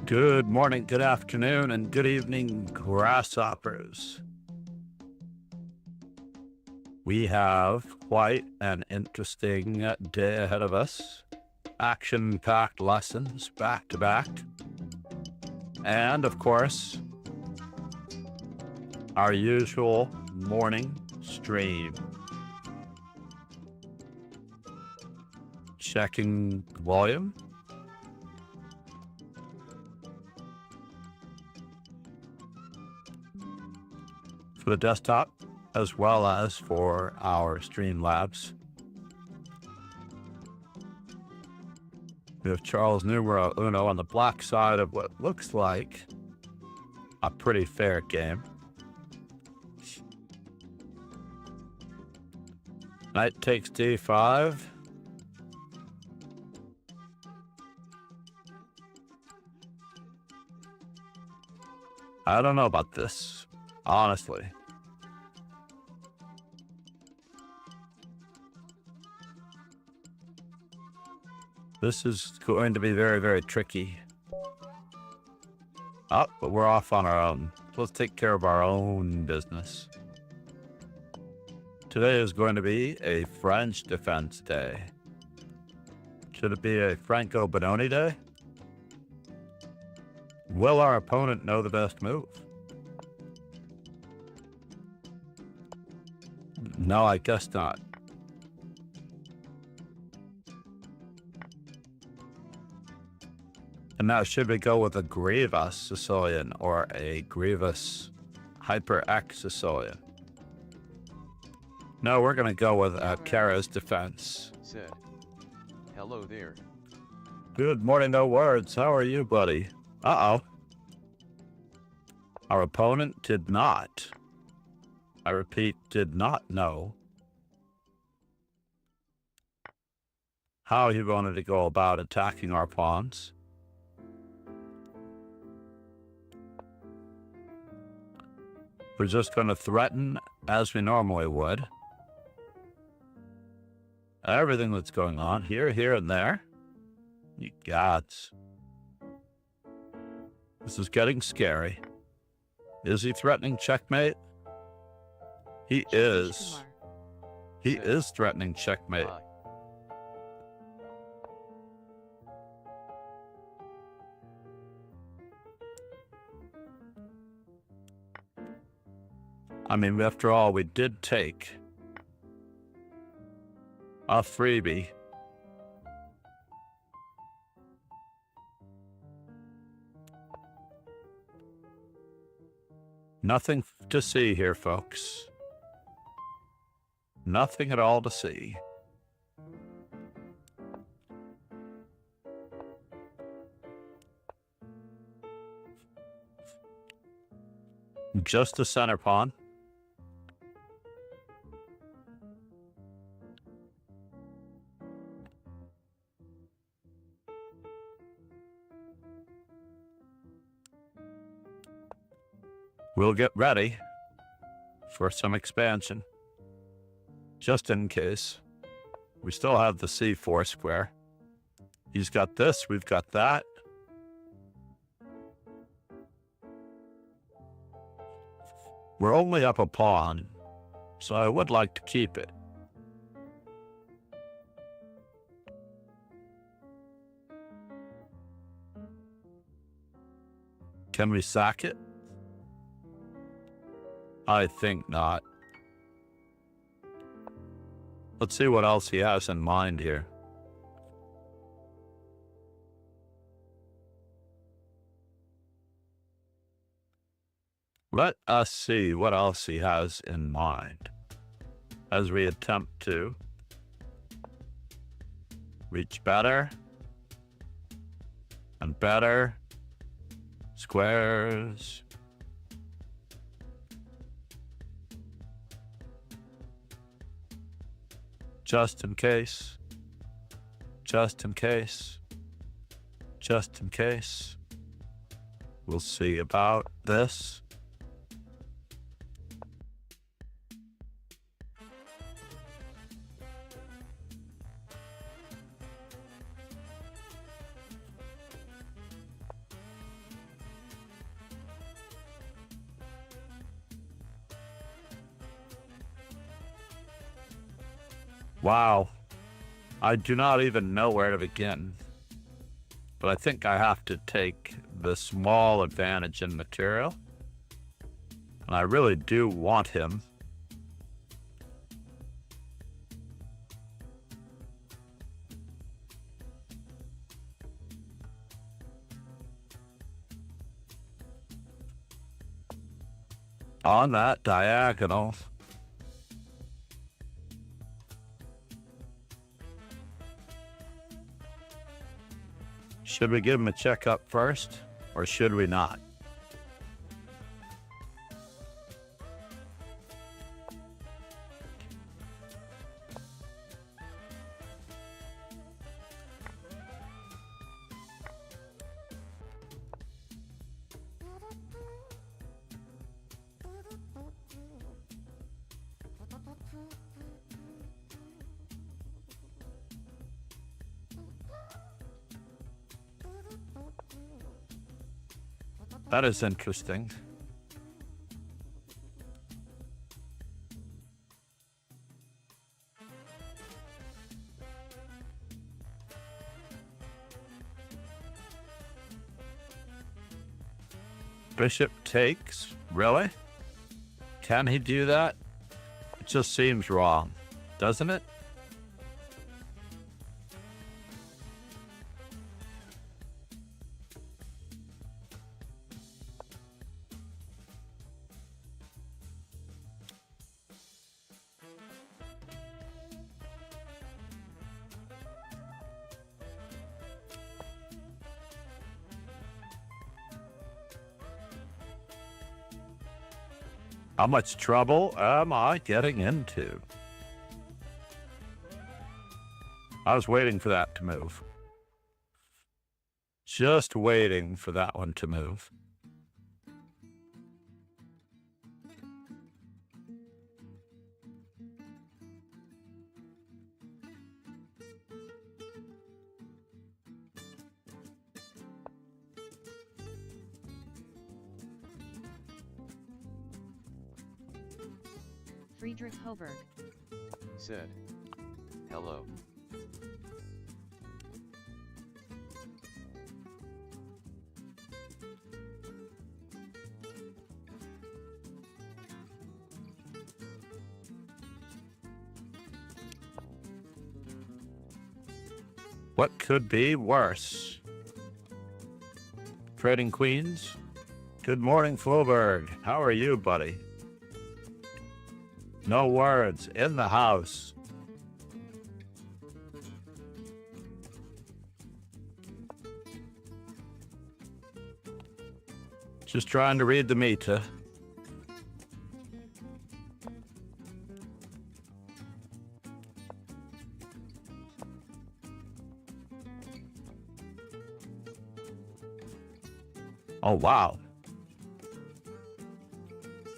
Good morning, good afternoon, and good evening, grasshoppers. We have quite an interesting day ahead of us. Action-packed lessons back to back. And, of course, our usual morning stream. Checking volume. For the desktop, as well as for our Streamlabs. We have Charles numero uno on the black side of what looks like a pretty fair game. Knight takes d5. I don't know about this, honestly. This is going to be very, very tricky. Oh, but we're off on our own. So let's take care of our own business. Today is going to be a French defense day. Should it be a Franco Benoni day? Will our opponent know the best move? No, I guess not. And now, should we go with a Grievous Sicilian or a Grievous Hyper X Sicilian? No, we're going to go with Kara's defense. Said, hello there. Good morning, no words. How are you, buddy? Uh-oh. Our opponent did not. I repeat, did not know how he wanted to go about attacking our pawns. We're just going to threaten as we normally would. Everything that's going on here, here, and there. You gods. This is getting scary. Is he threatening checkmate? He is. He is threatening checkmate. I mean, after all, we did take a freebie. Nothing to see here, folks. Nothing at all to see. Just a center pawn. We'll get ready for some expansion, just in case. We still have the C4 square. He's got this, we've got that. We're only up a pawn, so I would like to keep it. Can we sack it? I think not. Let's see what else he has in mind here. Let us see what else he has in mind as we attempt to reach better and better squares. Just in case, just in case, just in case. We'll see about this. Wow. I do not even know where to begin. But I think I have to take the small advantage in material. And I really do want him. On that diagonal. Should we give him a checkup first, or should we not? That is interesting. Bishop takes? Really? Can he do that? It just seems wrong, doesn't it? How much trouble am I getting into? I was waiting for that to move. Just waiting for that one to move. Friedrich Hoberg said, hello. What could be worse? Trading Queens? Good morning, Floberg. How are you, buddy? No words. In the house. Just trying to read the meter. Oh, wow.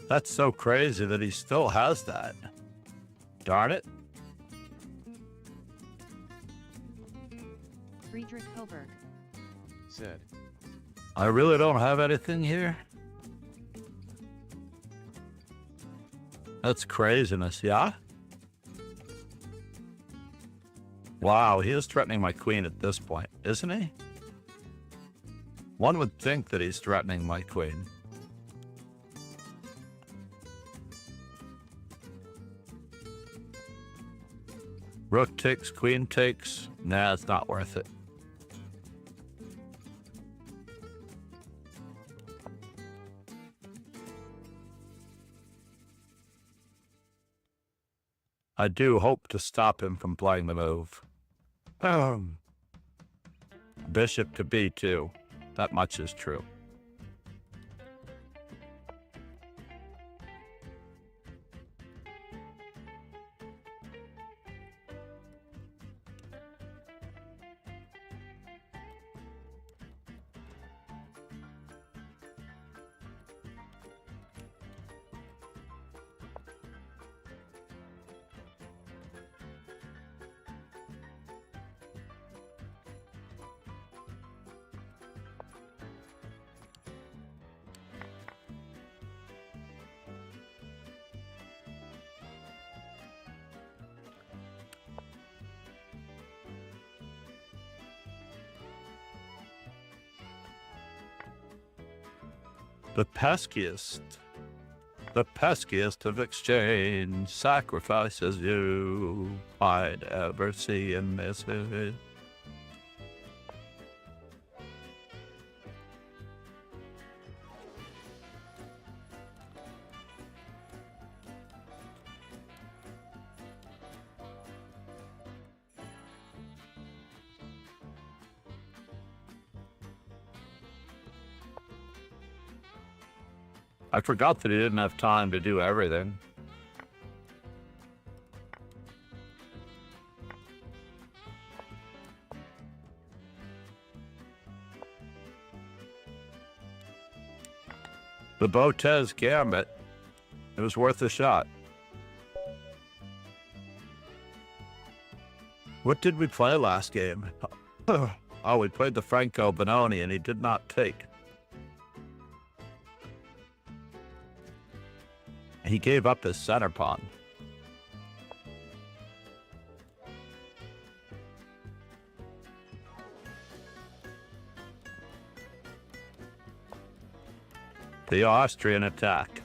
That's so crazy that he still has that. Darn it. Friedrich Hoberg said, I really don't have anything here. That's craziness, yeah? Wow, he is threatening my queen at this point, isn't he? One would think that he's threatening my queen. Rook takes, queen takes. Nah, it's not worth it. I do hope to stop him from playing the move. Bishop to b2. That much is true. The peskiest of exchange sacrifices you I'd ever see in this hood. I forgot that he didn't have time to do everything. The Botez Gambit. It was worth a shot. What did we play last game? Oh, we played the Franco Benoni and he did not take. He gave up his center pawn. The Austrian attack.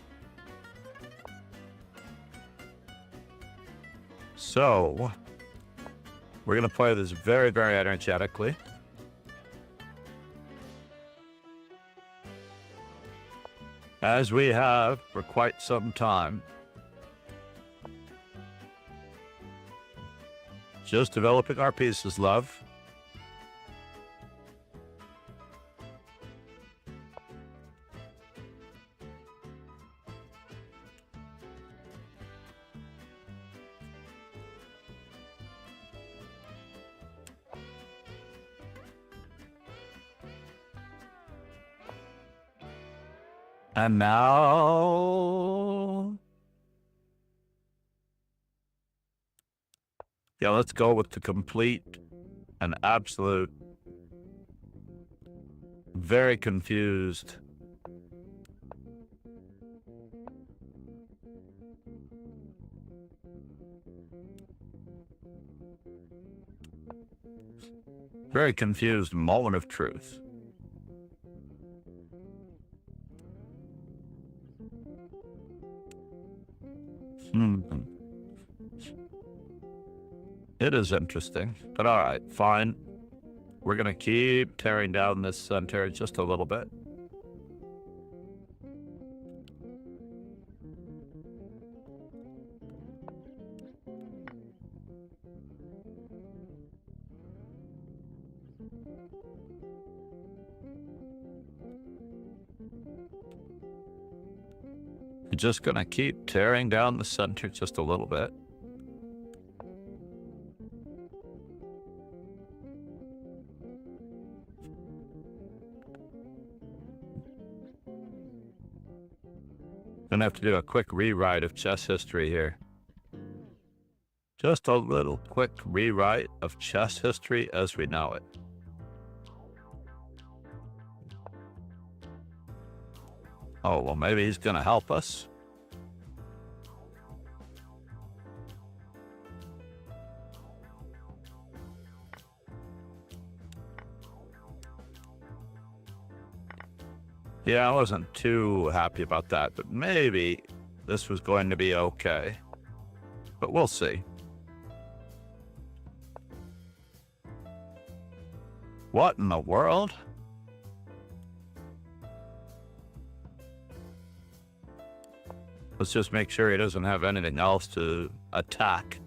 So, we're going to play this very, very energetically. As we have for quite some time. Just developing our pieces, love. And now, yeah, let's go with the complete and absolute, very confused. Very confused moment of truth. It is interesting, but all right, fine. We're going to keep tearing down this center just a little bit. We're just going to keep tearing down the center just a little bit. Gonna have to do a quick rewrite of chess history here. Just a little quick rewrite of chess history as we know it. Oh, well, maybe he's gonna help us. Yeah, I wasn't too happy about that, but maybe this was going to be okay. But we'll see. What in the world? Let's just make sure he doesn't have anything else to attack.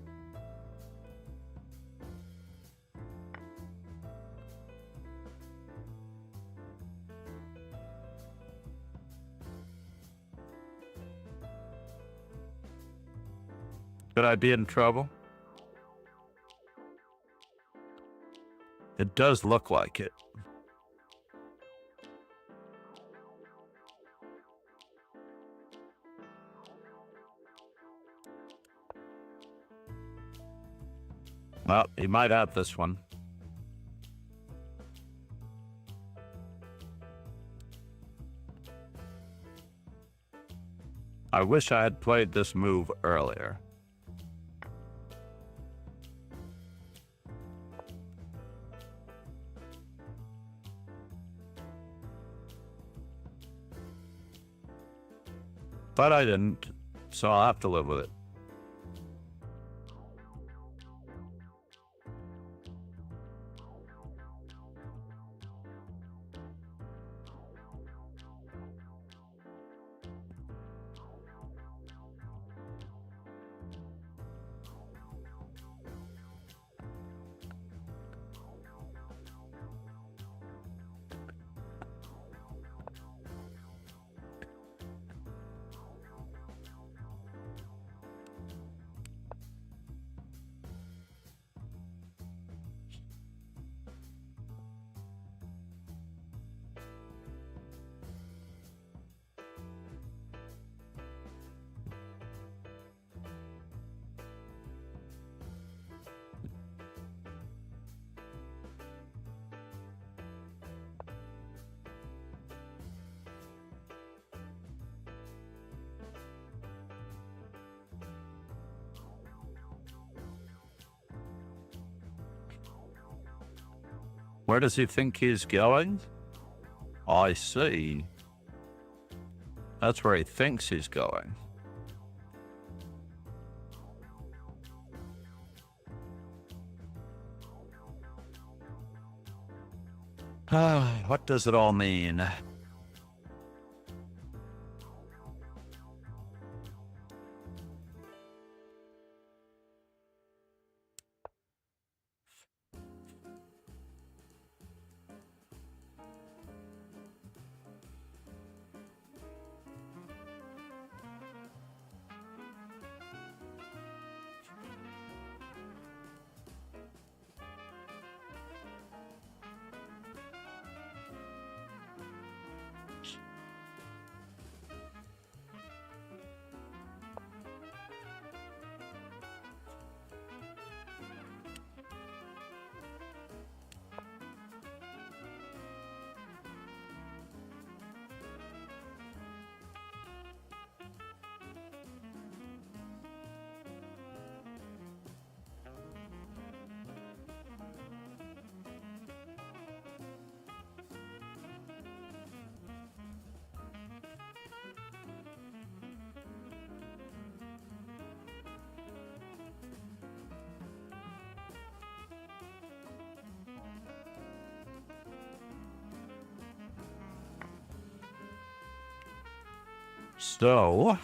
Could I be in trouble? It does look like it. Well, he might have this one. I wish I had played this move earlier. But I didn't, so I'll have to live with it. Where does he think he's going? I see. That's where he thinks he's going. What does it all mean? So,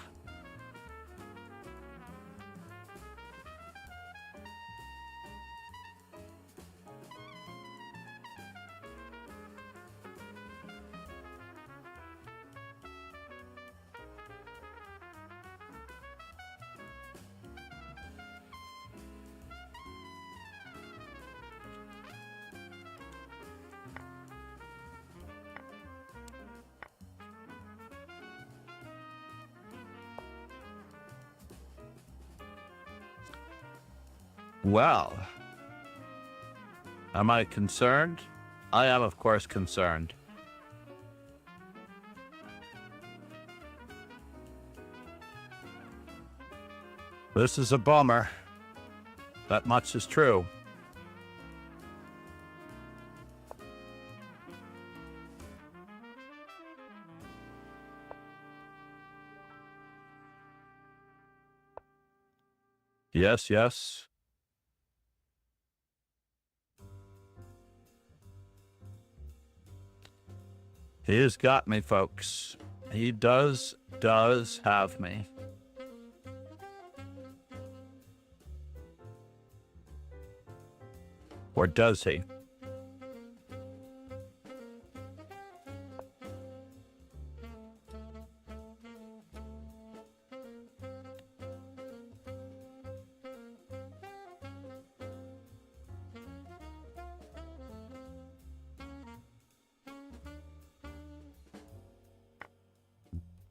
well, am I concerned? I am, of course, concerned. This is a bummer. That much is true. Yes, yes. He's got me, folks. He does have me. Or does he?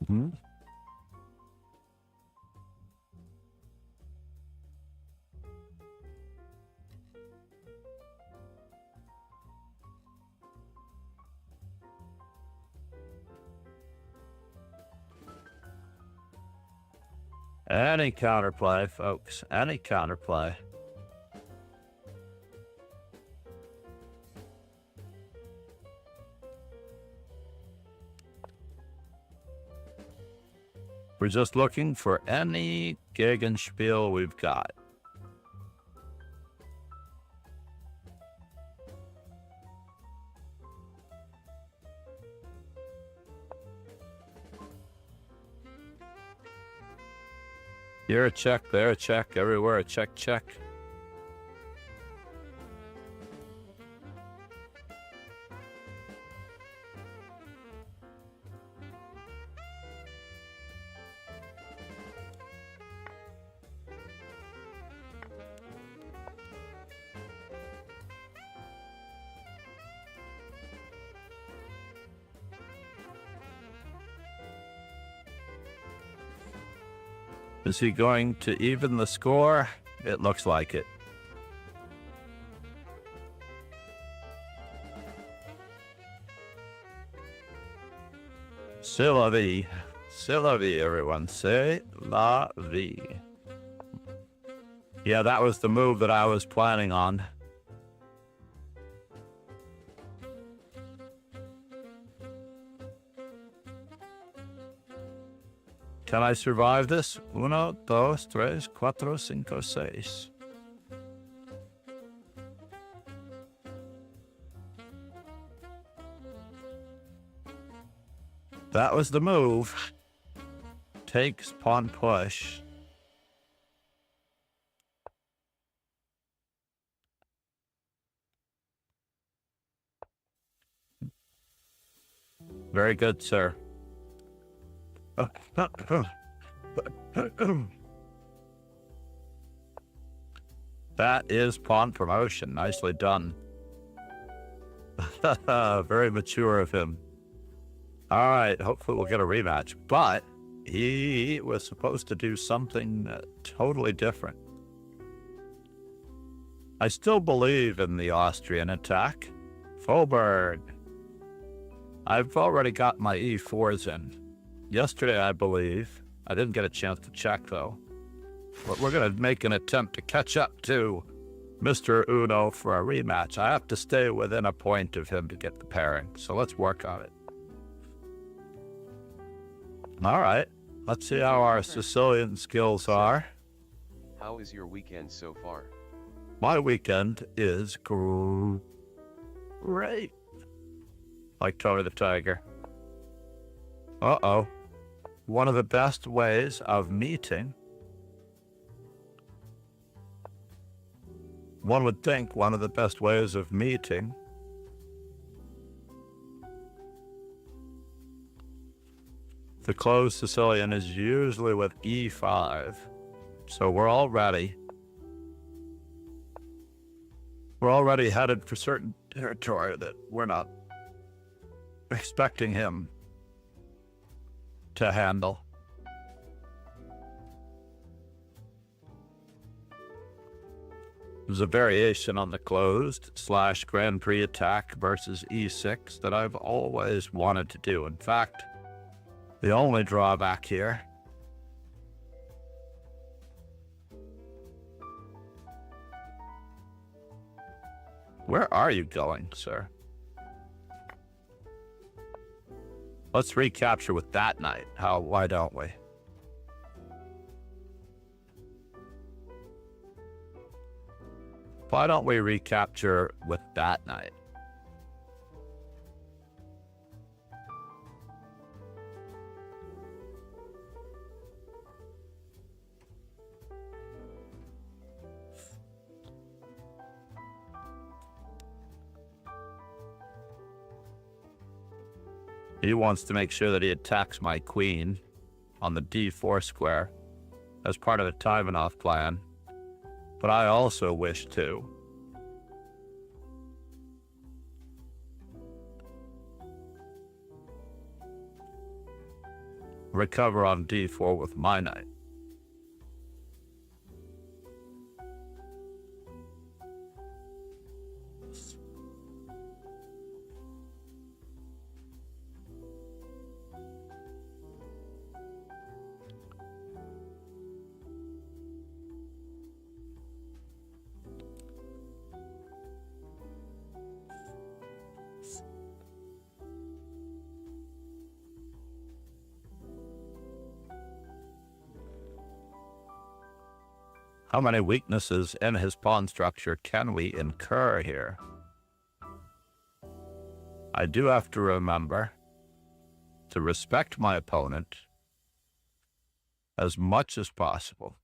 Hmm? Any counterplay, folks. Any counterplay. We're just looking for any Gegenspiel we've got. Here a check, there a check, everywhere a check, check. Is he going to even the score? It looks like it. C'est la vie. C'est la vie, everyone. C'est la vie. Yeah, that was the move that I was planning on. Can I survive this? 1, 2, 3, 4, 5, 6. That was the move. Takes pawn push. Very good, sir. That is pawn promotion. Nicely done. Very mature of him. All right, hopefully we'll get a rematch. But he was supposed to do something totally different. I still believe in the Austrian attack. Faubourg. I've already got my e4s in. Yesterday, I believe. I didn't get a chance to check, though. But we're going to make an attempt to catch up to Mr. Uno for a rematch. I have to stay within a point of him to get the pairing, so let's work on it. All right. Let's see how our Sicilian skills are. How is your weekend so far? My weekend is great. Like Tony the Tiger. Uh-oh. One of the best ways of meeting. One would think one of the best ways of meeting the closed Sicilian is usually with e5. So we're all ready. We're already headed for certain territory that we're not expecting him to handle. There's a variation on the closed / Grand Prix attack versus e6 that I've always wanted to do. In fact, the only drawback here where are you going, sir? Let's recapture with that knight. Why don't we? Why don't we recapture with that knight? He wants to make sure that he attacks my queen on the d4 square as part of the Ivanov plan. But I also wish to. Recover on d4 with my knight. How many weaknesses in his pawn structure can we incur here? I do have to remember to respect my opponent as much as possible.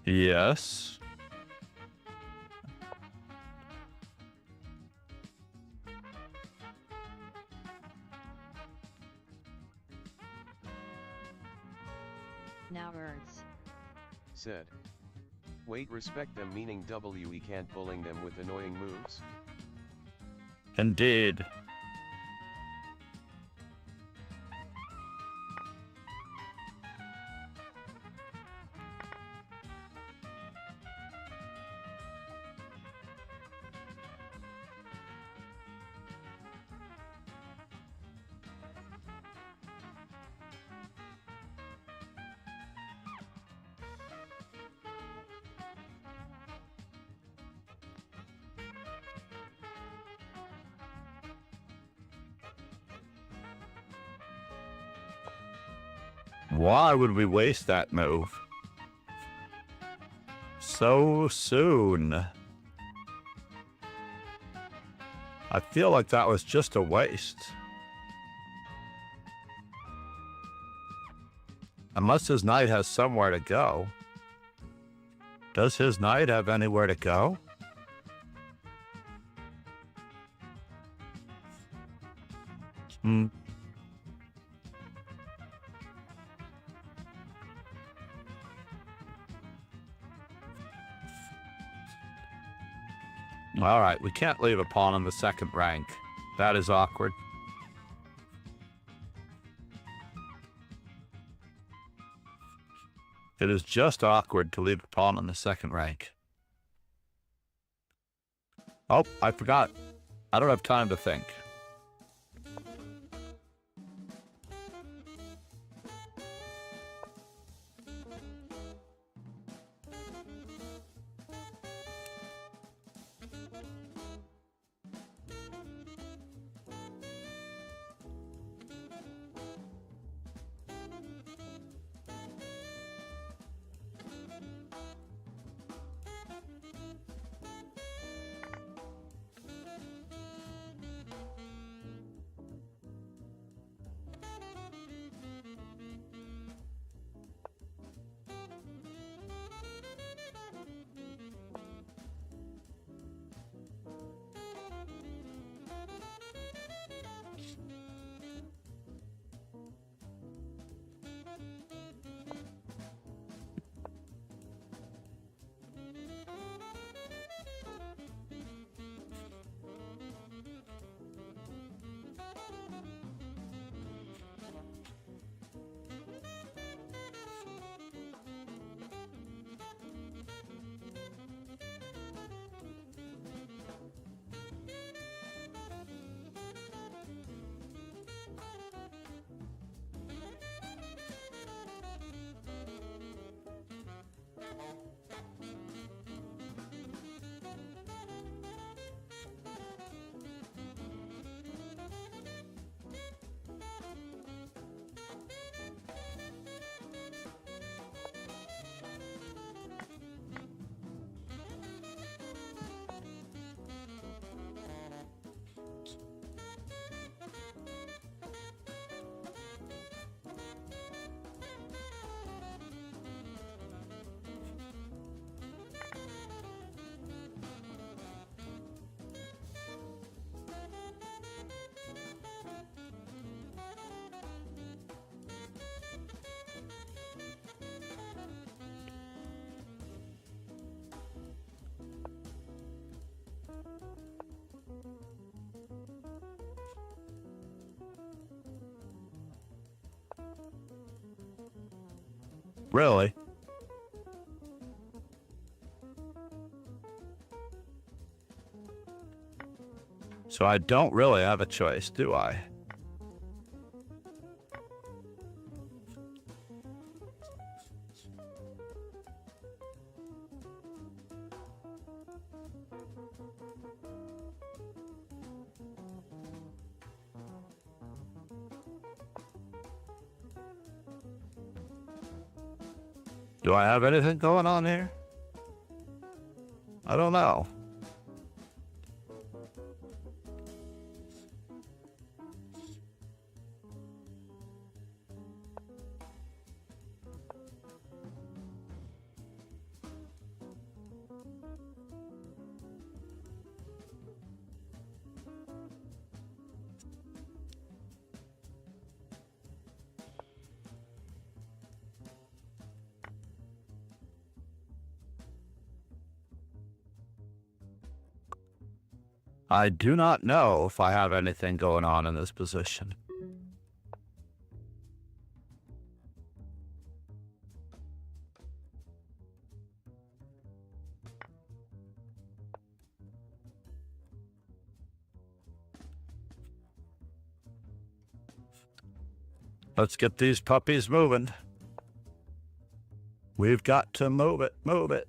Yes. Now Earths. Said. Wait, respect them meaning we can't bullying them with annoying moves? Indeed. Why would we waste that move so soon? I feel like that was just a waste. Unless his knight has somewhere to go. Does his knight have anywhere to go? All right, we can't leave a pawn in the second rank. That is awkward. It is just awkward to leave a pawn in the second rank. Oh, I forgot. I don't have time to think. Really? So I don't really have a choice, do I? Do I have anything going on here? I don't know. I do not know if I have anything going on in this position. Let's get these puppies moving. We've got to move it, move it.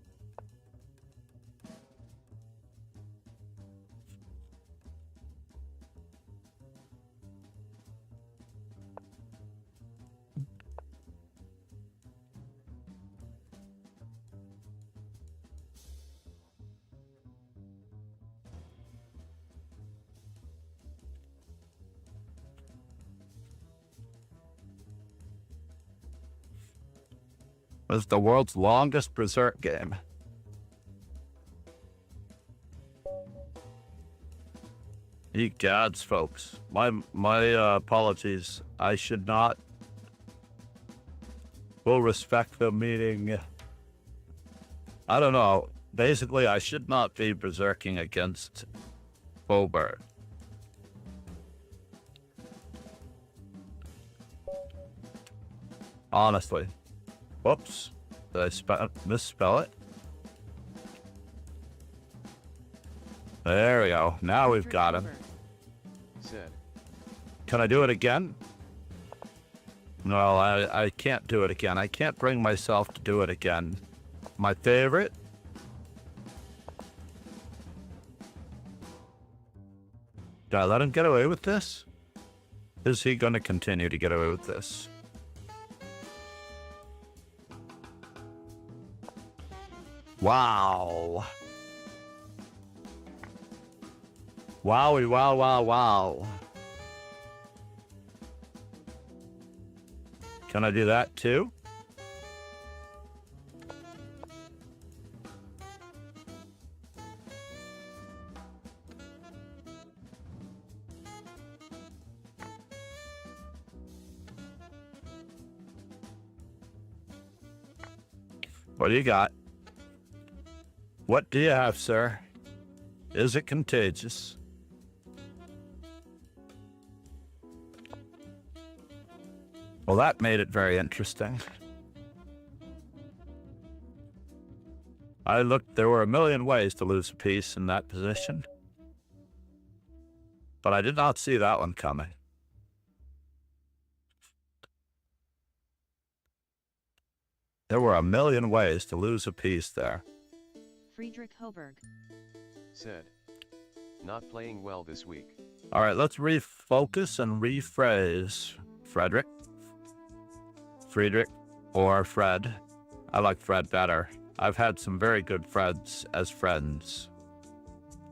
Was the world's longest Berserk game. Ye gods, folks. My apologies. I should not. We'll respect the meeting. I don't know. Basically, I should not be berserking against Bobert. Honestly. Whoops. Did I misspell it? There we go. Now we've got him. Said. Can I do it again? No, I can't do it again. I can't bring myself to do it again. My favorite? Did I let him get away with this? Is he going to continue to get away with this? Wow. Wowie, wow, wow, wow. Can I do that too? What do you got? What do you have, sir? Is it contagious? Well, that made it very interesting. I looked, there were a million ways to lose a piece in that position. But I did not see that one coming. There were a million ways to lose a piece there. Friedrich Hoberg said. Not playing well this week. All right, let's refocus and rephrase. Friedrich, or Fred. I like Fred better. I've had some very good Freds as friends.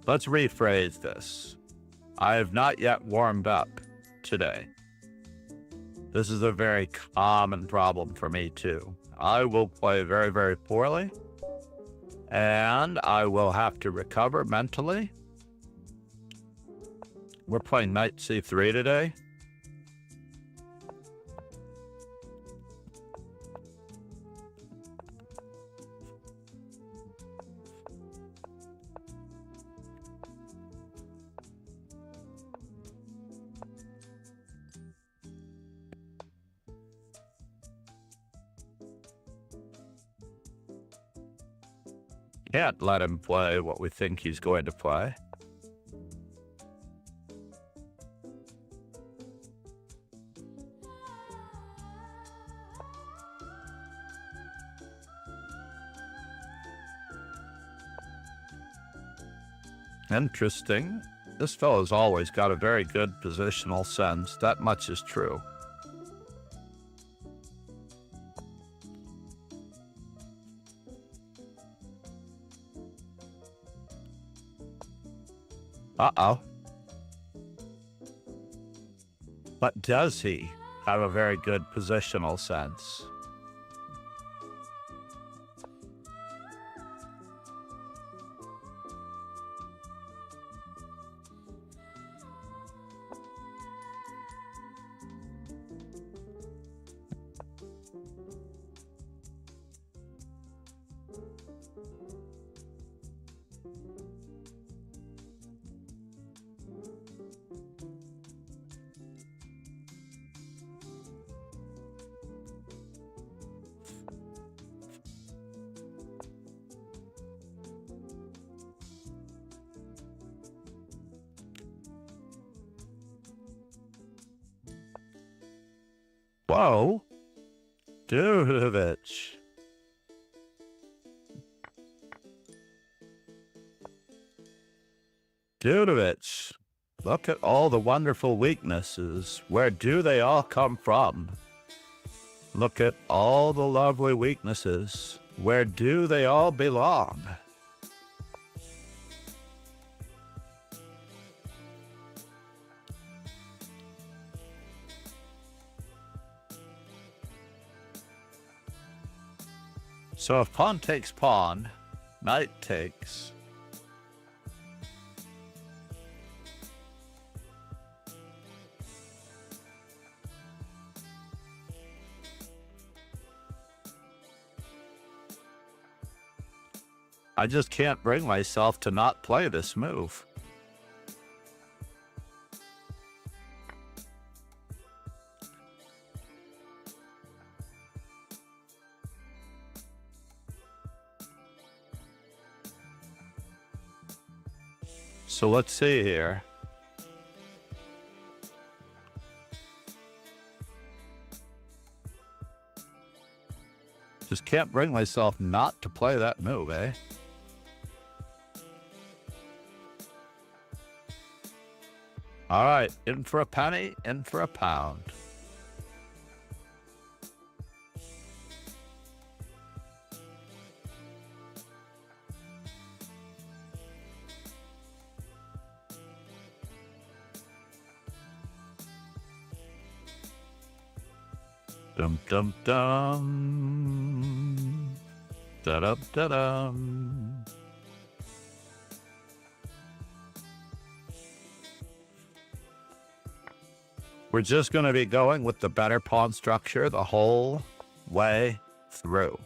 Let's rephrase this. I have not yet warmed up today. This is a very common problem for me too. I will play very, very poorly, and I will have to recover mentally. We're playing knight c3 today. Can't let him play what we think he's going to play. Interesting. This fellow's always got a very good positional sense. That much is true. Uh-oh. But does he have a very good positional sense? Whoa. Notkevich. Notkevich. Look at all the wonderful weaknesses. Where do they all come from? Look at all the lovely weaknesses. Where do they all belong? So if pawn takes pawn, knight takes. I just can't bring myself to not play this move. So let's see here. Just can't bring myself not to play that move, eh? All right, in for a penny, in for a pound. Dum dum dum. Da dum da dum. We're just going to be going with the better pawn structure the whole way through.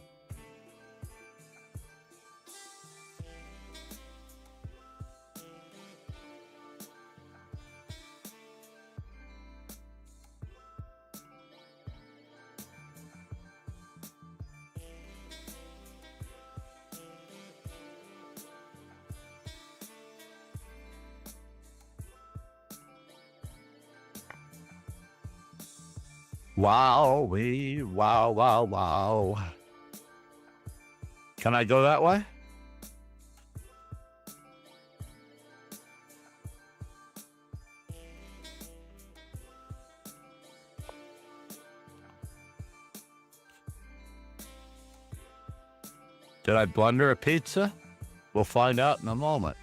Wow, wow. Can I go that way? Did I blunder a pizza? We'll find out in a moment.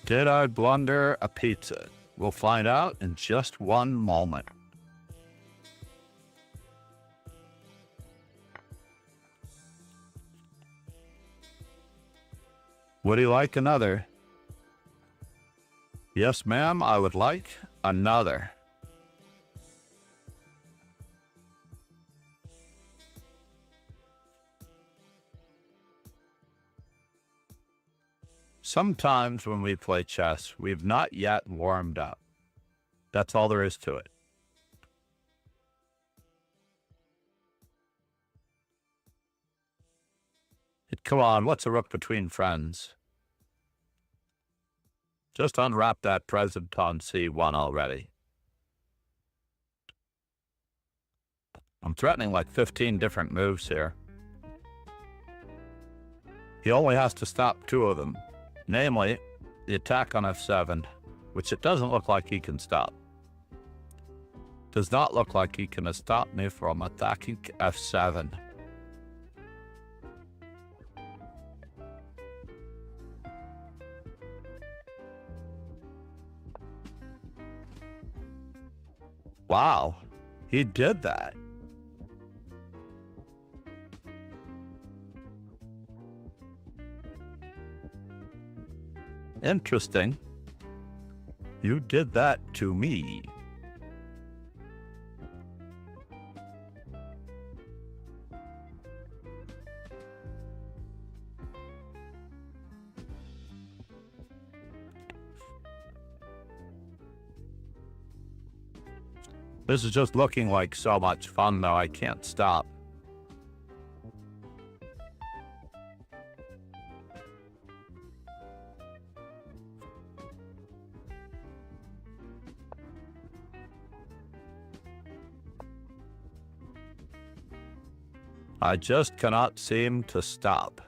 Did I blunder a pizza? We'll find out in just one moment. Would he like another? Yes, ma'am, I would like another. Sometimes when we play chess, we've not yet warmed up. That's all there is to it. Come on, what's a rook between friends? Just unwrap that present on C1 already. I'm threatening like 15 different moves here. He only has to stop 2 of them, namely the attack on f7, which it doesn't look like he can stop. Does not look like he can stop me from attacking f7. Wow, he did that. Interesting. You did that to me. This is just looking like so much fun, though. I can't stop. I just cannot seem to stop.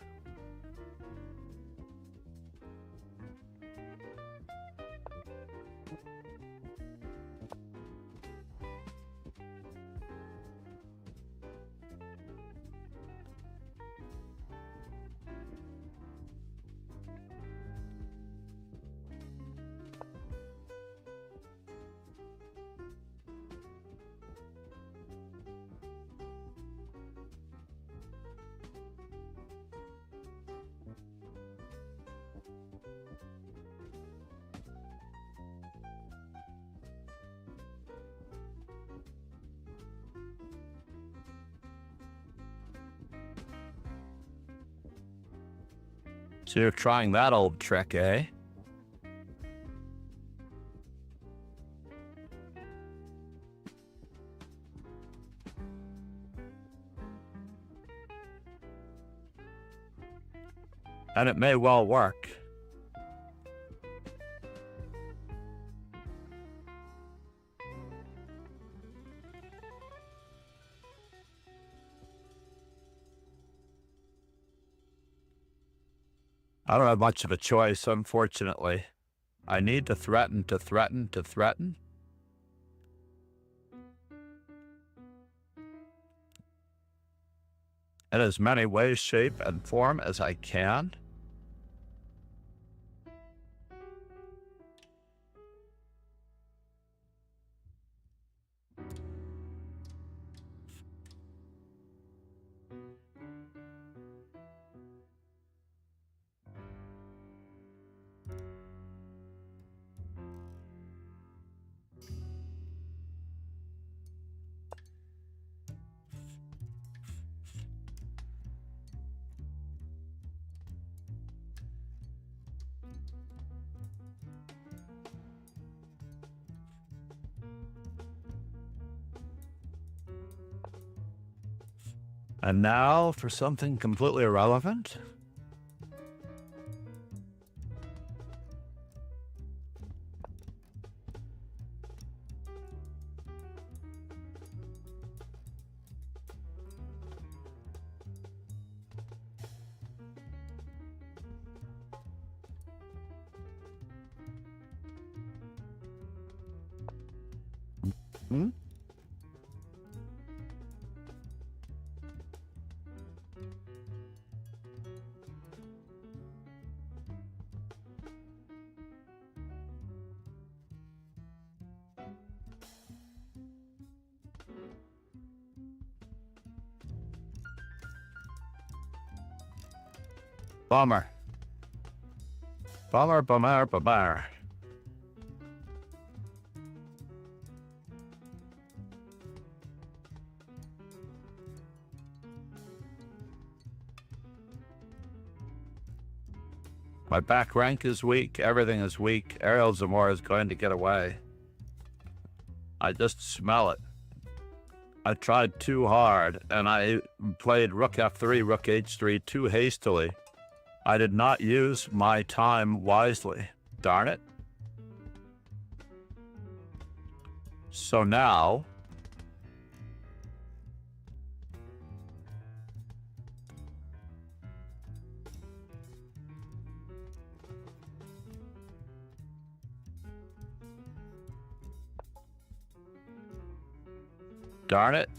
So you're trying that old trick, eh? And it may well work. I don't have much of a choice, unfortunately. I need to threaten, to threaten, to threaten. In as many ways, shape, and form as I can. And now for something completely irrelevant. Hmm? Bummer. Bummer, bummer, bummer. My back rank is weak, everything is weak. Ariel Zamora is going to get away. I just smell it. I tried too hard, and I played rook f3, rook h3 too hastily. I did not use my time wisely. Darn it. So now, Darn it.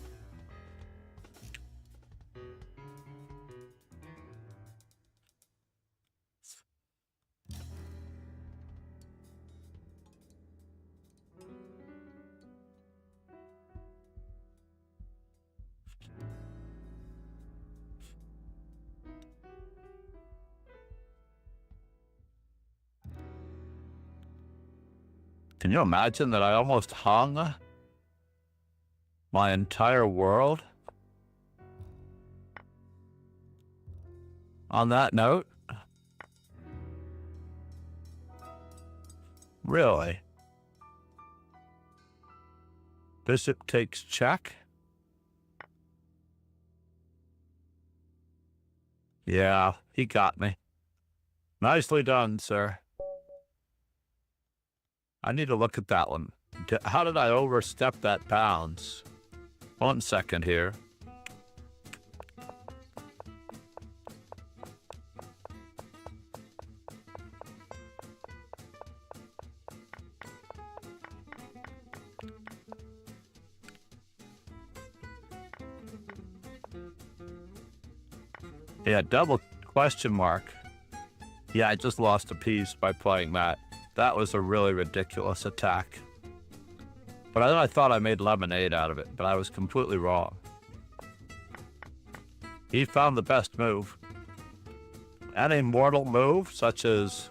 Can you imagine that I almost hung my entire world on that note? Really? Bishop takes check? Yeah, he got me. Nicely done, sir. I need to look at that one. How did I overstep that bounds? 1 second here. Yeah, double question mark. Yeah, I just lost a piece by playing that. That was a really ridiculous attack. But I thought I made lemonade out of it, but I was completely wrong. He found the best move. Any mortal move, such as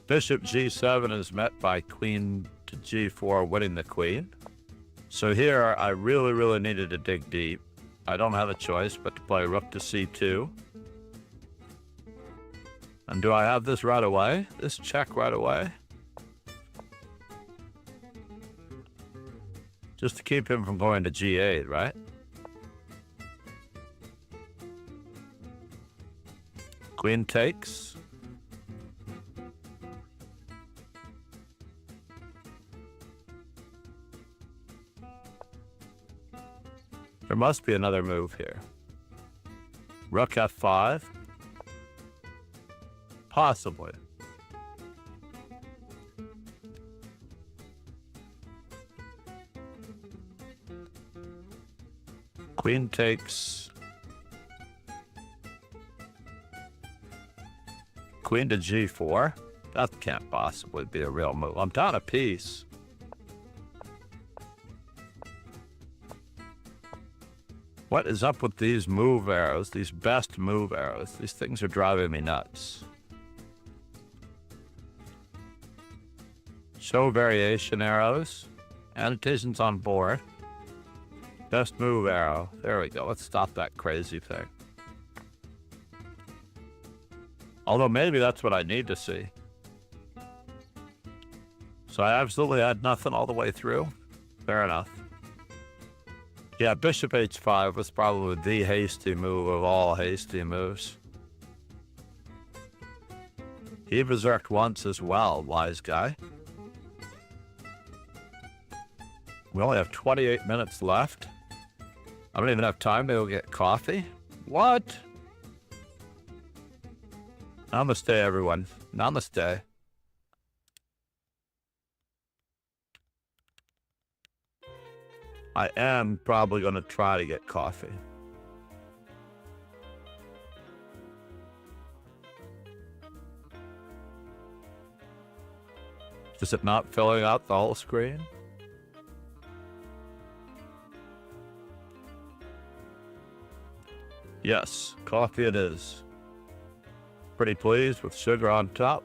bishop g7 is met by queen to g4, winning the queen. So here, I really needed to dig deep. I don't have a choice but to play rook to c2. And do I have this right away? This check right away? Just to keep him from going to g8, right? Queen takes. There must be another move here. Rook f5. Possibly. Queen takes. Queen to g4. That can't possibly be a real move. I'm down a piece. What is up with these move arrows? These best move arrows. These things are driving me nuts. Show variation arrows. Annotations on board. Best move arrow. There we go. Let's stop that crazy thing. Although maybe that's what I need to see. So I absolutely had nothing all the way through. Fair enough. Yeah, bishop h5 was probably the hasty move of all hasty moves. He berserked once as well, wise guy. We only have 28 minutes left. I don't even have time to go get coffee. What? Namaste, everyone. Namaste. I am probably going to try to get coffee. Is it not filling out the whole screen? Yes, coffee it is. Pretty pleased with sugar on top.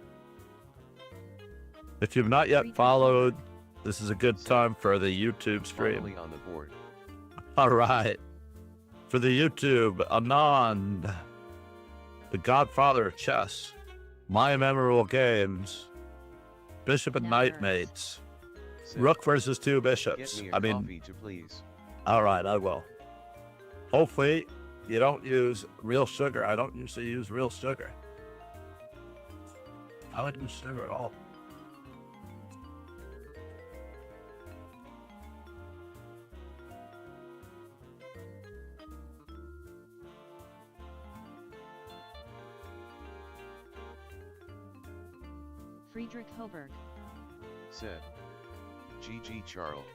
If you've not yet followed, this is a good time for the YouTube stream. Finally on the board. All right. For the YouTube, Anand, the godfather of chess, My Memorable Games, Bishop and Knight Mates, Sid, Rook versus two get bishops. me a I mean, coffee too, please. all right, I will. Hopefully, you don't use real sugar. I don't usually use real sugar. I don't use sugar at all. Friedrich Hoberg. Said. GG Charles.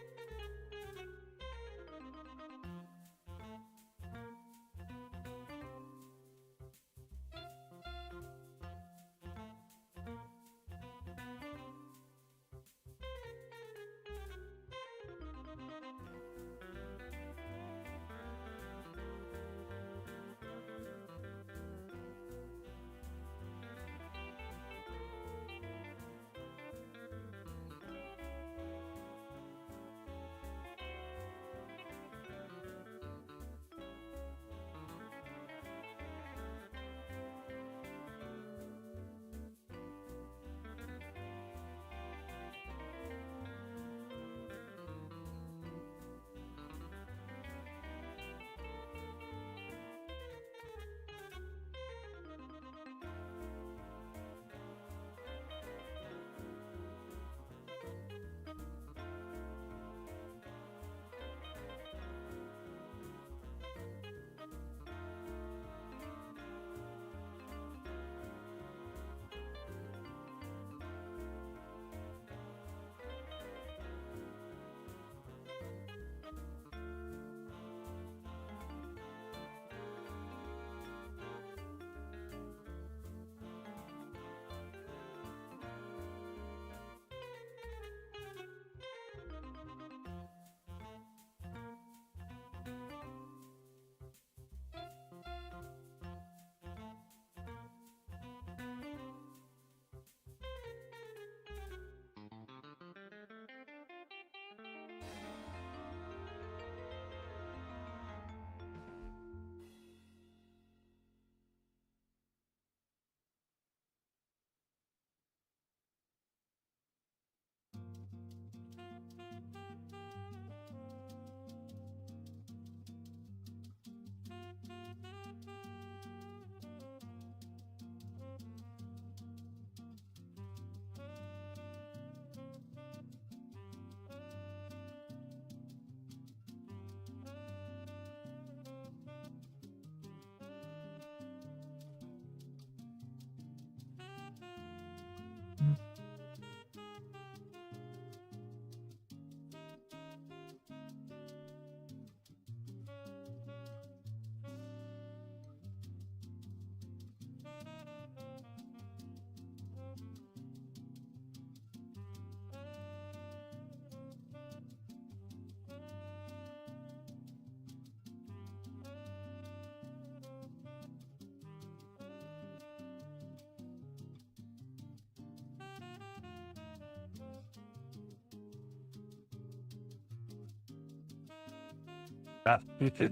That's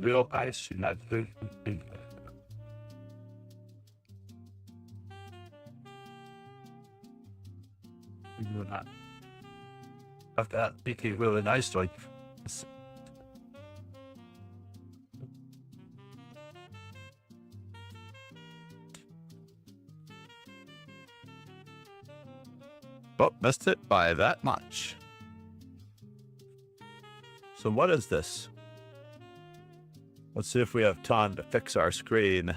real ice in that food. Of that speaking really nicely. Oh, missed it by that much. So what is this? Let's see if we have time to fix our screen.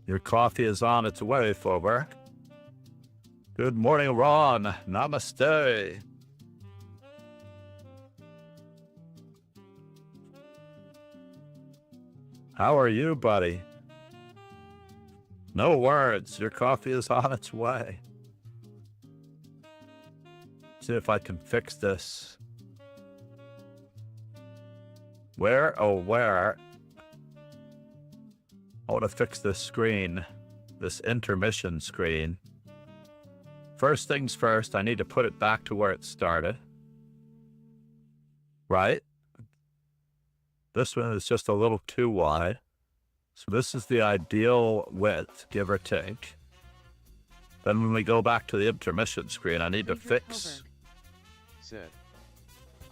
Your coffee is on its way, Fober. Good morning, Ron. Namaste. How are you, buddy? No words. Your coffee is on its way. See if I can fix this. Where? Oh, where? I want to fix this screen. This intermission screen. First things first, I need to put it back to where it started. Right? This one is just a little too wide. So this is the ideal width, give or take. Then when we go back to the intermission screen, I need to fix... Said,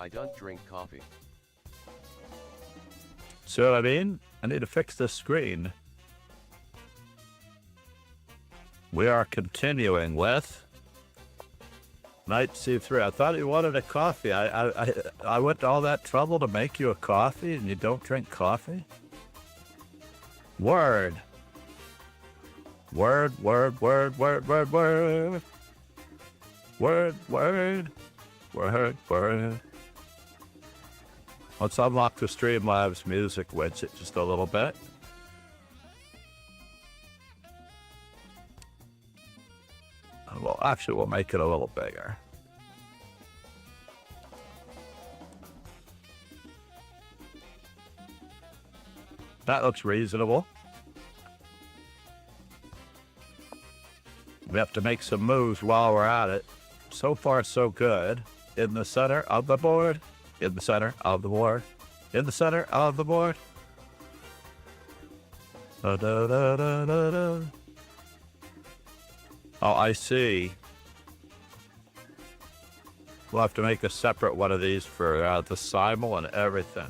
I don't drink coffee. See what I mean? I need to fix this screen. We are continuing with... Night C3. I thought you wanted a coffee. I went to all that trouble to make you a coffee and you don't drink coffee? Word. Word, word, word, word, word, word. Word, word. Word, word. Let's unlock the Streamlabs music widget just a little bit. Well, actually, we'll make it a little bigger. That looks reasonable. We have to make some moves while we're at it. So far, so good. In the center of the board. In the center of the board. In the center of the board. Da, da, da, da, da, da. Oh, I see. We'll have to make a separate one of these for the simul and everything.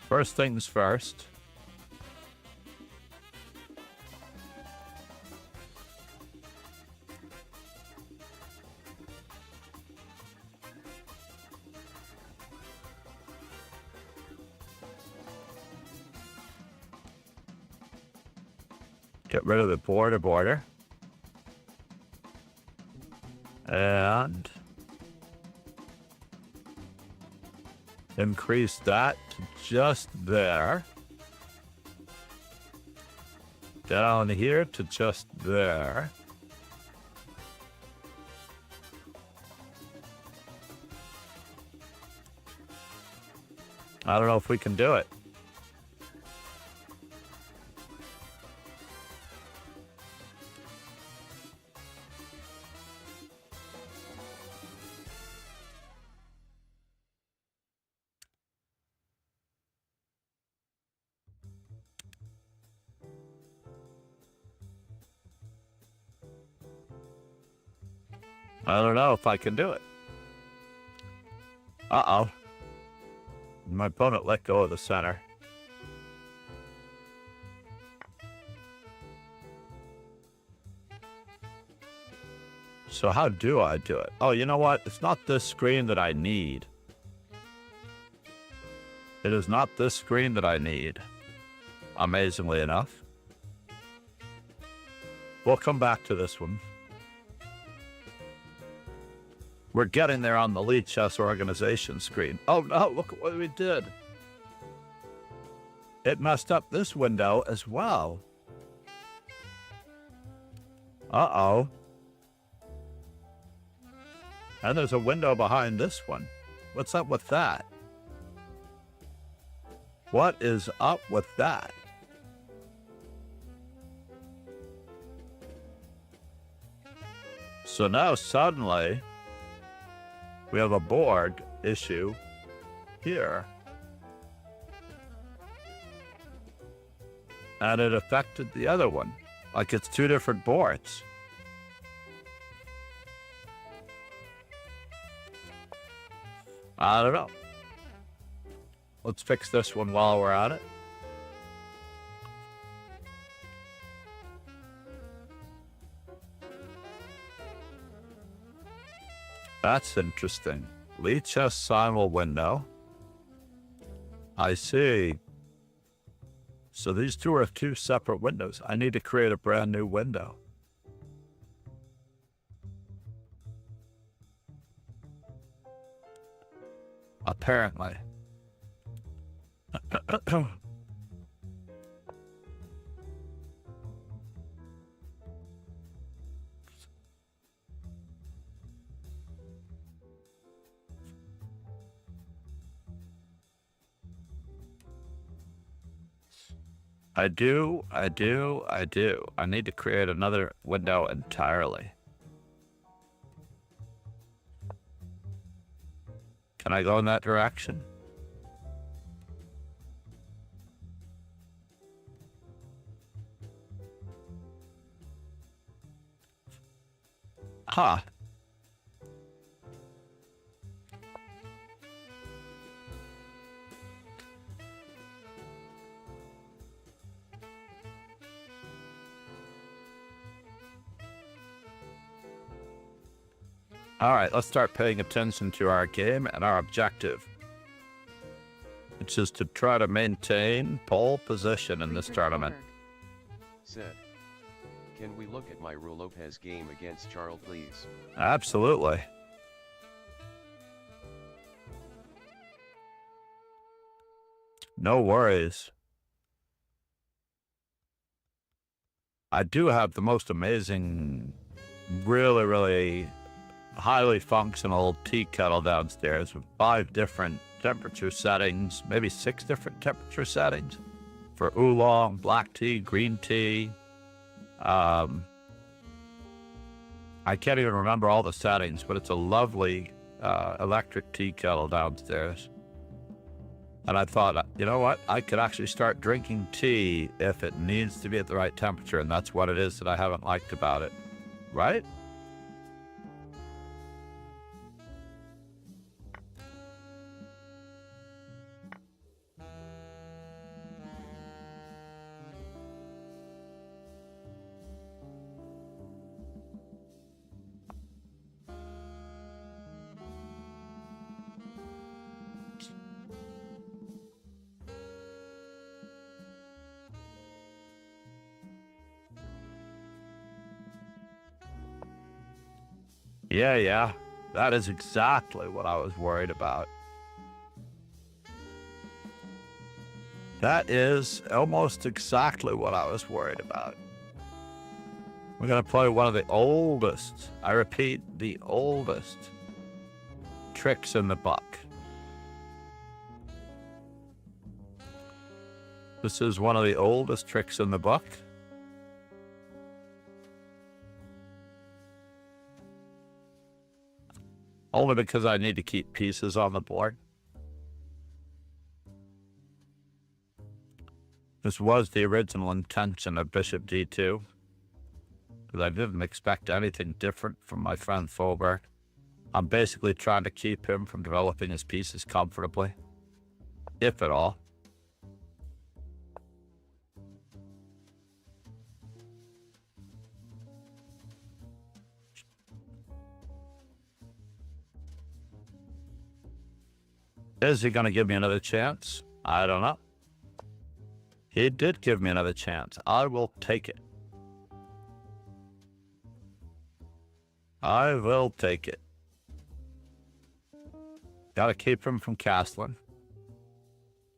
First things first. Get rid of the border. And increase that to just there. Down here to just there. I don't know if we can do it. I don't know if I can do it. Uh-oh. My opponent let go of the center. So how do I do it? Oh, you know what? It's not this screen that I need. It is not this screen that I need. Amazingly enough. We'll come back to this one. We're getting there on the Lead Chess Organization screen. Oh no, look at what we did. It messed up this window as well. Uh-oh. And there's a window behind this one. What's up with that? What is up with that? So now suddenly we have a board issue here. And it affected the other one. Like it's two different boards. I don't know. Let's fix this one while we're at it. That's interesting. Lichess simul window. I see. So these two are two separate windows. I need to create a brand new window. Apparently. I do. I need to create another window entirely. Can I go in that direction? Huh. All right, let's start paying attention to our game and our objective, which is to try to maintain pole position in this Friedrich tournament. Hellberg. Said. Can we look at my Ru Lopez game against Charles, please? Absolutely. No worries. I do have the most amazing, really highly functional tea kettle downstairs with 5 different temperature settings, maybe 6 different temperature settings for oolong, black tea, green tea. I can't even remember all the settings, but it's a lovely electric tea kettle downstairs. And I thought, you know what? I could actually start drinking tea if it needs to be at the right temperature, and that's what it is that I haven't liked about it. Right? Yeah. That is exactly what I was worried about. That is almost exactly what I was worried about. We're going to play one of the oldest, I repeat, the oldest tricks in the book. This is one of the oldest tricks in the book. Only because I need to keep pieces on the board. This was the original intention of Bishop D2, because I didn't expect anything different from my friend Faubourg. I'm basically trying to keep him from developing his pieces comfortably, if at all. Is he going to give me another chance? I don't know. He did give me another chance. I will take it. I will take it. Got to keep him from castling.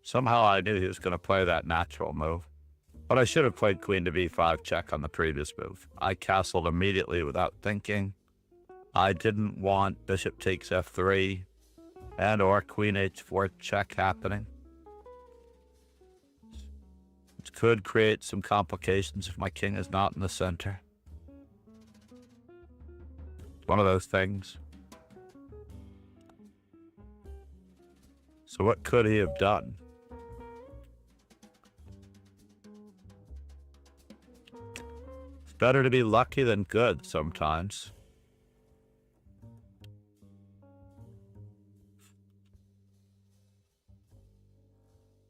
Somehow I knew he was going to play that natural move. But I should have played queen to b5 check on the previous move. I castled immediately without thinking. I didn't want bishop takes f3 and or queen h4 check happening. which could create some complications if my king is not in the center. One of those things. So what could he have done? It's better to be lucky than good sometimes.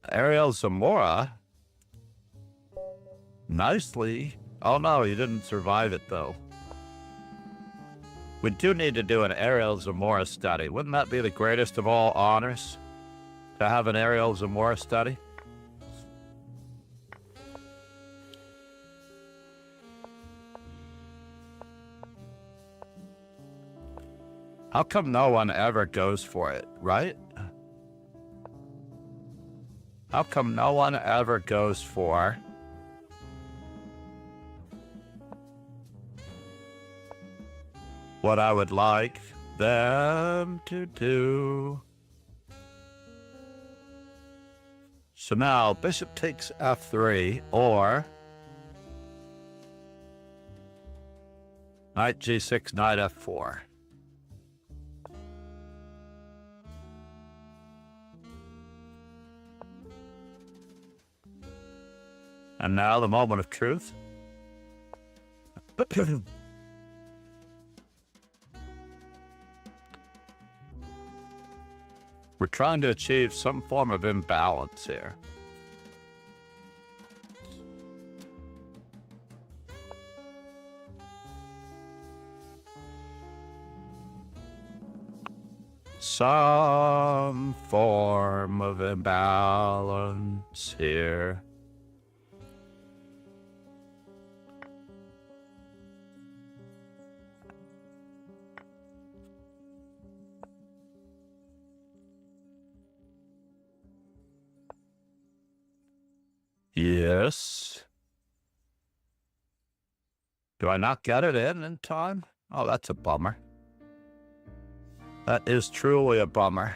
Ariel Zamora. Nicely. Oh no, you didn't survive it though. We do need to do an Ariel Zamora study. Wouldn't that be the greatest of all honors? To have an Ariel Zamora study? How come no one ever goes for it, right? How come no one ever goes for what I would like them to do? So now, bishop takes f3, or knight g6, knight f4. And now the moment of truth. We're trying to achieve some form of imbalance here. Some form of imbalance here. Yes. Do I not get it in time? Oh, that's a bummer. That is truly a bummer.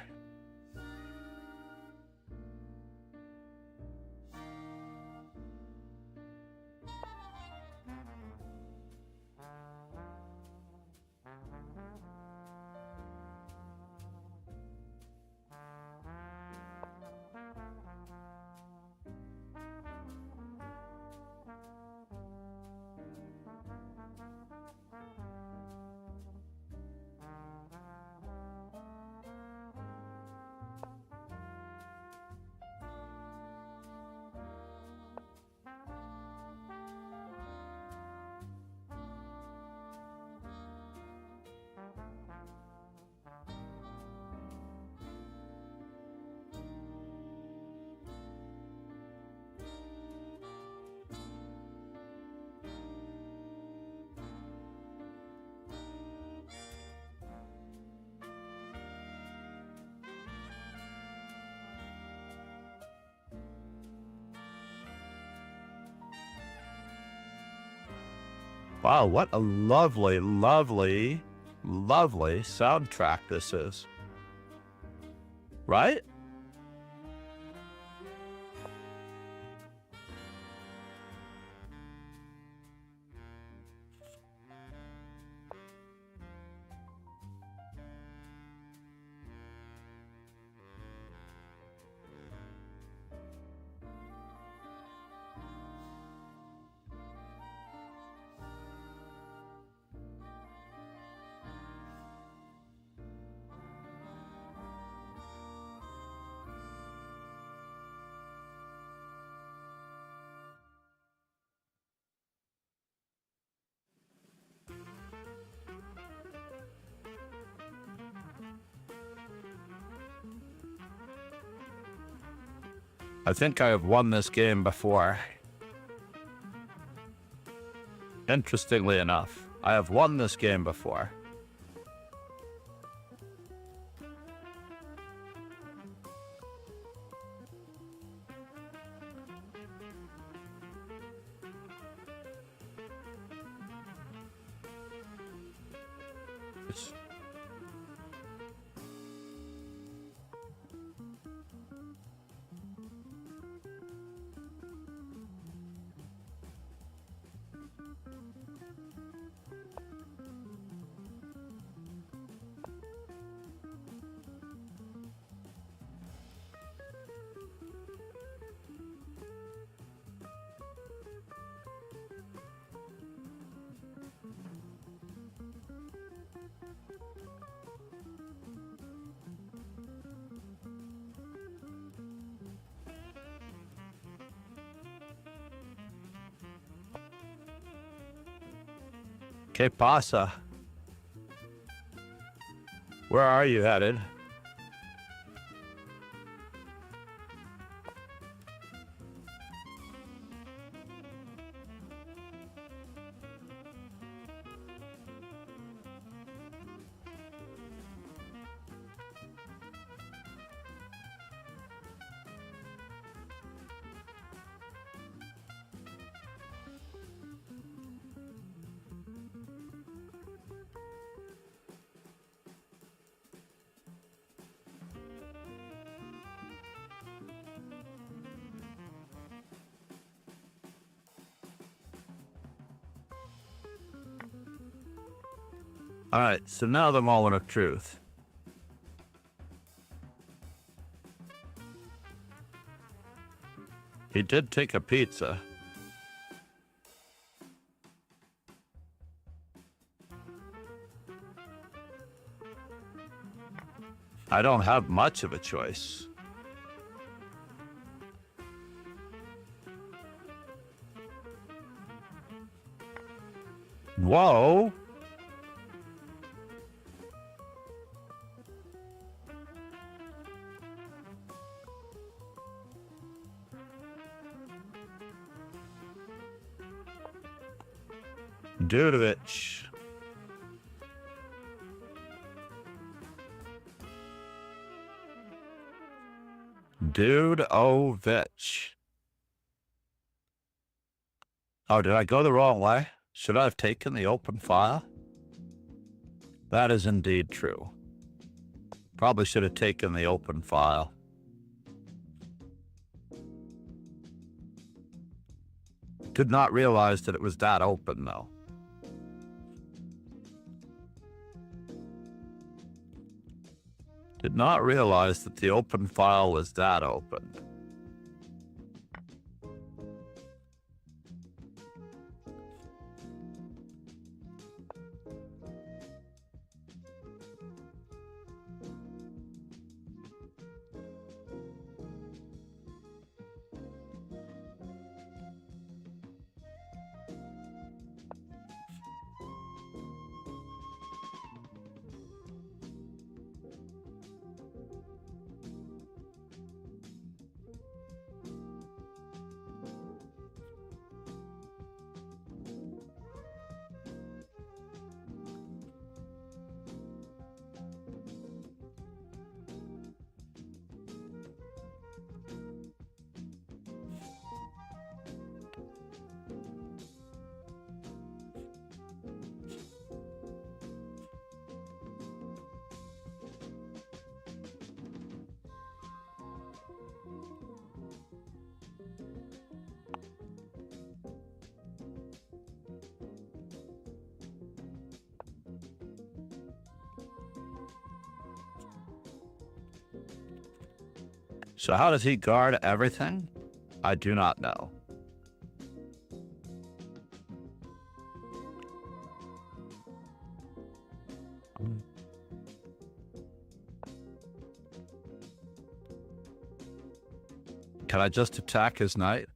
Wow, what a lovely, lovely, lovely soundtrack this is. Right? I think I have won this game before. Interestingly enough, I have won this game before. It's Que pasa? Where are you headed? Alright, so now the moment of truth. He did take a pizza. I don't have much of a choice. Whoa! Notkevich. Notkevich. Oh, did I go the wrong way? Should I have taken the open file? That is indeed true. Probably should have taken the open file. Did not realize that it was that open, though. Did not realize that the open file was that open. So how does he guard everything? I do not know. Can I just attack his knight?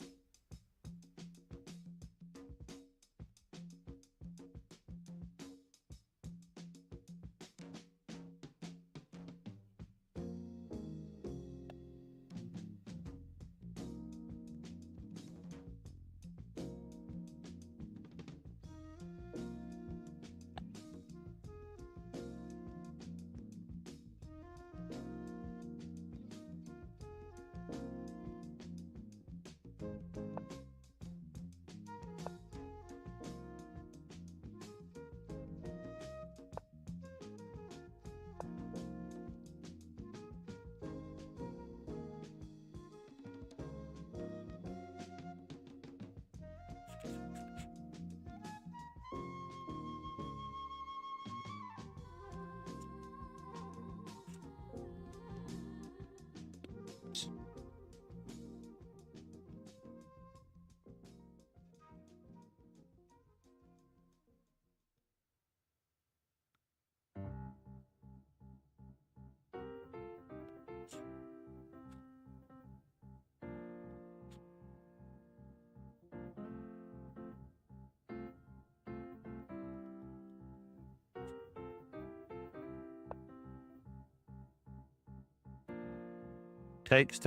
Takes,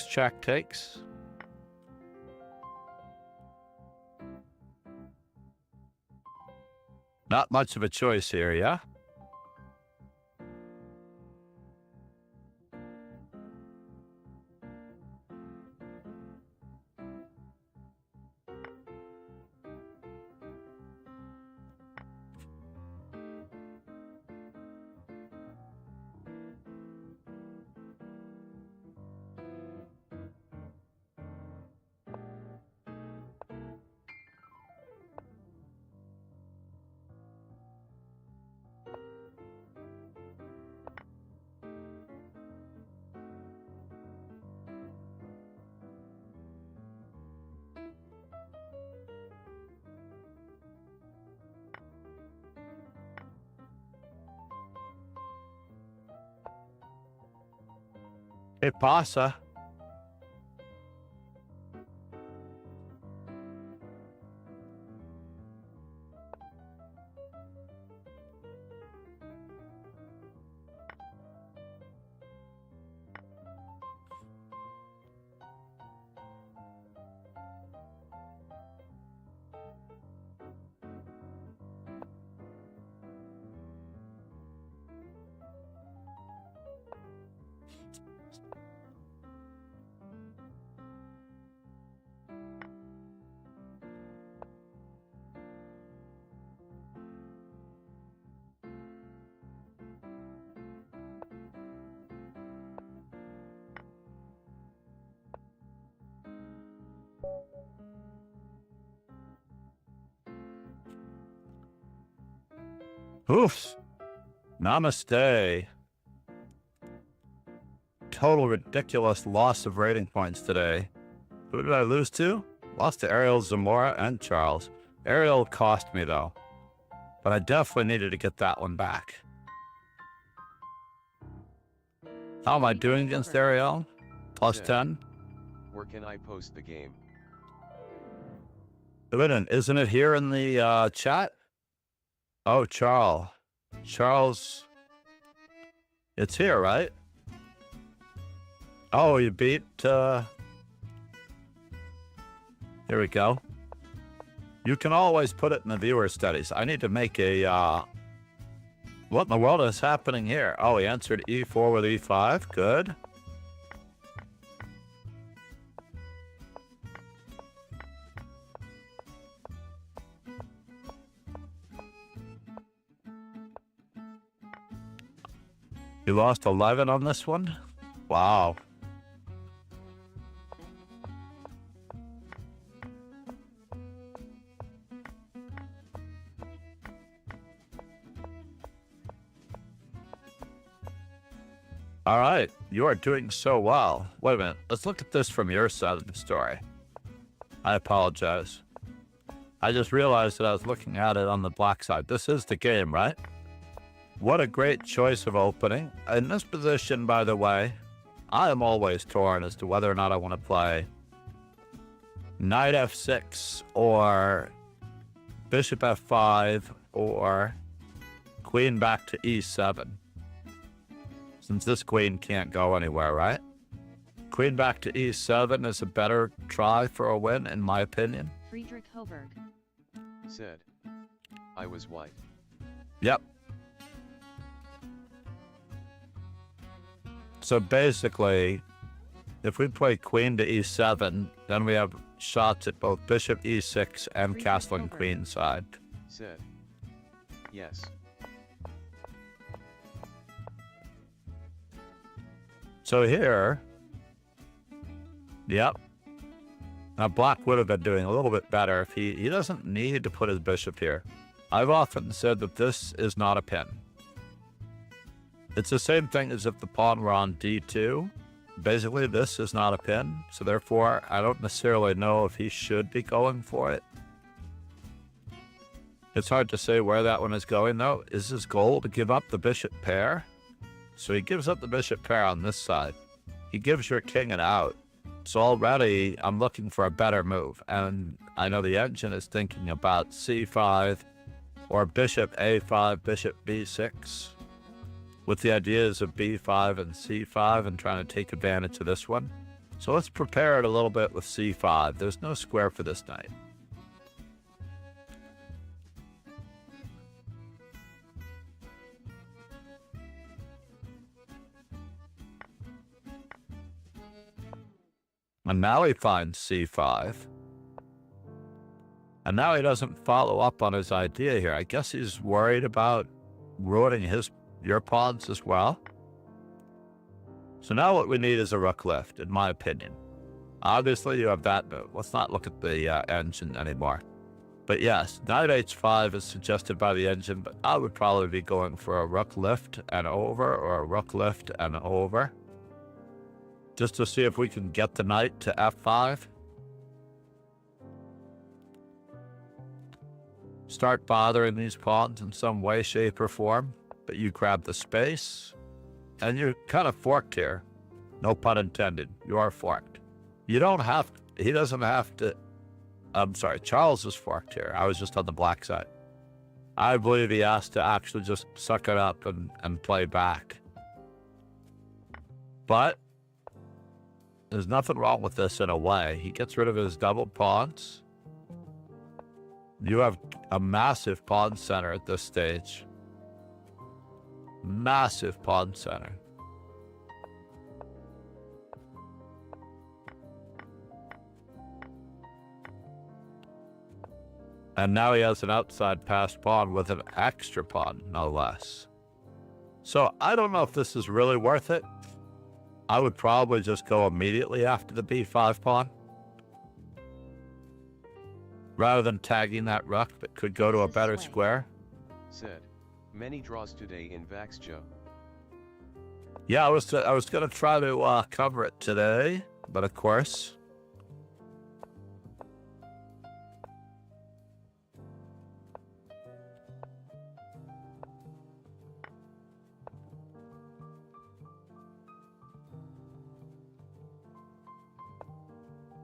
check, takes. Not much of a choice here, yeah? ¿Qué pasa? Oof. Namaste. Total ridiculous loss of rating points today. Who did I lose to? Lost to Ariel, Zamora, and Charles. Ariel cost me, though. But I definitely needed to get that one back. How am I doing against Ariel? Plus 10? Where can I post the game? Isn't it here in the chat? Oh, Charles. Charles. It's here, right? Oh, you beat... Here we go. You can always put it in the viewer studies. I need to make a... What in the world is happening here? Oh, he answered E4 with E5. Good. You lost 11 on this one? Wow. All right, you are doing so well. Wait a minute, let's look at this from your side of the story. I apologize. I just realized that I was looking at it on the black side. This is the game, right? What a great choice of opening. In this position, by the way, I am always torn as to whether or not I want to play Knight F6 or Bishop F5 or Queen back to E7. Since this queen can't go anywhere, right? Queen back to E7 is a better try for a win, in my opinion. Friedrich Hoberg said, I was white. Yep. So basically, if we play queen to E7, then we have shots at both bishop E6 and castle and queen side. Said, yes. So here, yep. Now black would have been doing a little bit better if he doesn't need to put his bishop here. I've often said that this is not a pin. It's the same thing as if the pawn were on D2. Basically, this is not a pin, so therefore I don't necessarily know if he should be going for it. It's hard to say where that one is going, though. Is his goal to give up the bishop pair? So he gives up the bishop pair on this side. He gives your king an out. So already I'm looking for a better move. And I know the engine is thinking about C5 or bishop A5, bishop B6. with the ideas of b5 and c5 and trying to take advantage of this one. So let's prepare it a little bit with c5. There's no square for this knight. And now he finds c5. And now he doesn't follow up on his idea here. I guess he's worried about ruining your pawns as well. So now what we need is a rook lift, in my opinion. Obviously, you have that move. Let's not look at the engine anymore. But yes, knight h5 is suggested by the engine, but I would probably be going for a rook lift and over, or a rook lift and over, just to see if we can get the knight to f5. Start bothering these pawns in some way, shape, or form, but you grab the space, and you're kind of forked here. No pun intended. You are forked. You don't have to, he doesn't have to, I'm sorry, Charles is forked here. I was just on the black side. I believe he has to actually just suck it up and play back. But there's nothing wrong with this in a way. He gets rid of his double pawns. You have a massive pawn center at this stage. Massive pawn center. And now he has an outside passed pawn with an extra pawn, no less. So I don't know if this is really worth it. I would probably just go immediately after the b5 pawn, rather than tagging that rook that could go to a better square. Said, many draws today in Vax Joe. Yeah, I was going to try to cover it today, but of course,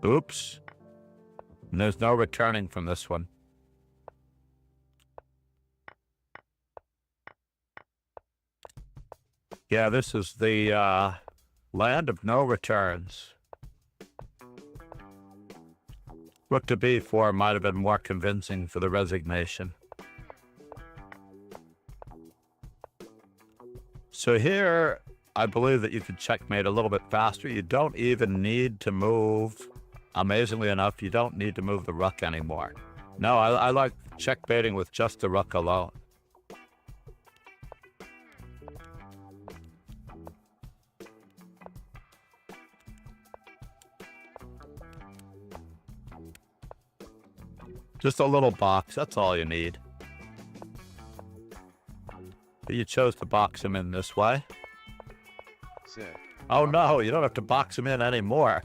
oops. And there's no returning from this one. Yeah, this is the land of no returns. Rook to b4 might have been more convincing for the resignation. So here, I believe that you could checkmate a little bit faster. You don't even need to move. Amazingly enough, you don't need to move the rook anymore. No, I like checkmating with just the rook alone. Just a little box, that's all you need. But you chose to box him in this way. Said, oh no, you don't have to box him in anymore.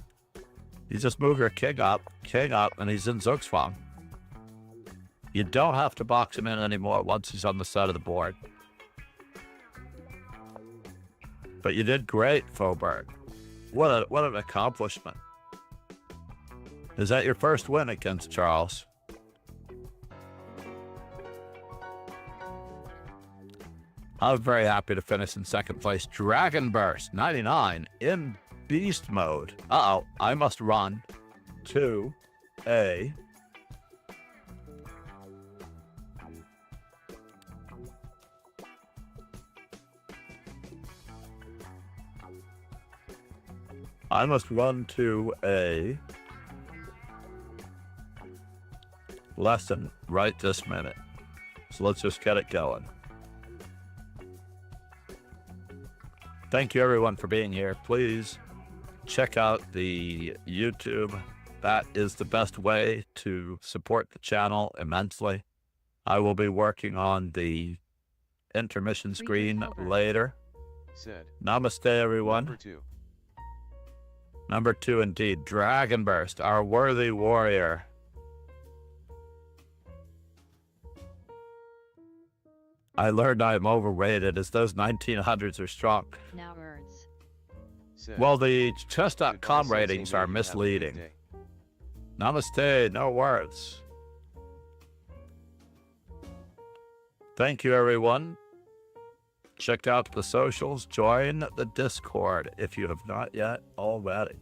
You just move your king up, and he's in Zugzwang. You don't have to box him in anymore once he's on the side of the board. But you did great, Faubourg. What an accomplishment. Is that your first win against Charles? I'm very happy to finish in second place. Dragon Burst, 99, in beast mode. Uh-oh, I must run to a... I must run to a lesson right this minute. So let's just get it going. Thank you everyone for being here. Please check out the YouTube. That is the best way to support the channel immensely. I will be working on the intermission screen later. Said, Namaste, everyone. Number 2. Number 2 indeed. Dragon Burst, our worthy warrior. I learned I am overrated as those 1900s are strong. Now words. Said, Well, the chess.com goodbye, ratings Sensei, are maybe have a good misleading. day. Namaste, no words. Thank you, everyone. Check out the socials. Join the Discord if you have not yet already.